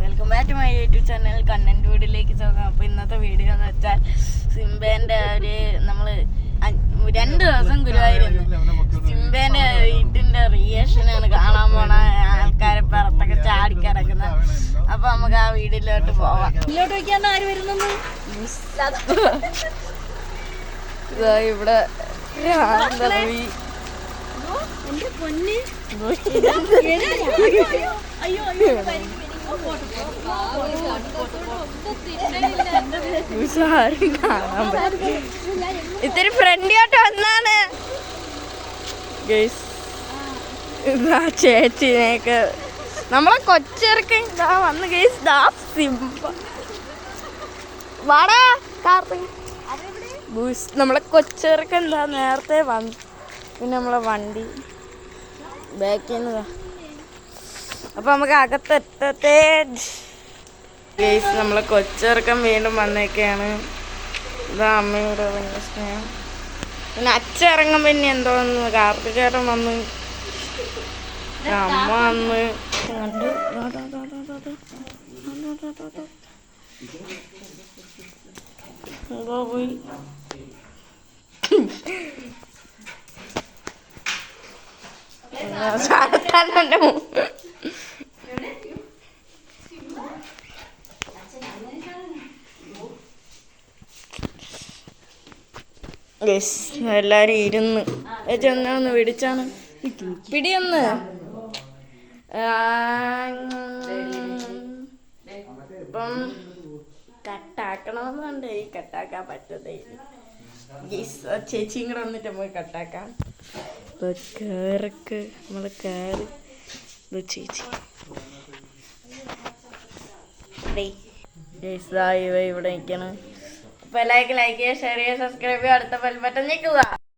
Welcome back to my YouTube channel content വീഡിയോയിലേക്ക് പോകാം. അപ്പോൾ ഇന്നത്തെ വീഡിയോ എന്ന് വെച്ചാൽ സിംബേൻ്റെ ഒരു നമ്മൾ 2 ദിവസം ഗുരുവായൂരുന്നു. സിംബേൻ്റെ വീട്ടിൻ്റെ റിയാക്ഷനാണ് കാണാൻ പോണ ആൾക്കാരെ പുറത്തൊക്കെ ചാടിക്കിടക്കുന്നത്. അപ്പോൾ നമുക്ക് ആ വീഡിയോയിലോട്ട് പോവാം. ഇങ്ങോട്ട് വയ്ക്കാൻ ആര് വരുന്നു? ഇവിടെ എന്റെ പൊന്ന് ഇത്തിരി ഫ്രണ്ടിലോട്ട് വന്നാണ് ചേച്ചിനെയൊക്കെ നമ്മളെ കൊച്ചിറക്കി ഇതാ വന്ന് ഗൈസ്. ദാ സിംബ വാടാ നമ്മളെ കൊച്ചിറക്ക എന്താ നേരത്തെ വന്നു. പിന്നെ നമ്മളെ വണ്ടി ബാക്കിൽ നിന്ന്. അപ്പം നമുക്ക് അകത്തെത്തേ ഗൈസ്. നമ്മളെ കൊച്ചിറക്കം വീണ്ടും വന്നേക്കാണ്. ഇതാ അമ്മയുടെ ഭയങ്കര സ്നേഹം. പിന്നെ അച്ഛൻ ഇറങ്ങും. പിന്നെ എന്തോന്ന് കാർത്തികേട്ടൻ വന്ന് അമ്മ വന്ന് കണ്ട് പോയി. എല്ലാരും ഇരുന്ന് ചെന്നൊന്ന് പിടിച്ചാണ് പിടിയൊന്ന് ഇപ്പം കട്ടാക്കണമെന്നുണ്ട്. ഈ കട്ടാക്കാൻ പറ്റതേ. ചേച്ചിയും കൂടെ വന്നിട്ട് നമുക്ക് കട്ടാക്കാം. കയറൊക്കെ നമ്മളെ കയറി ചേച്ചി ഇവ ഇവിടെ നിൽക്കണം. അപ്പോൾ ലൈക്ക് ചെയ്യുക, ഷെയർ ചെയ്യുക, സബ്സ്ക്രൈബ് ചെയ്യുക, അടുത്ത ബെൽ ബട്ടൺ ഞെക്കുക.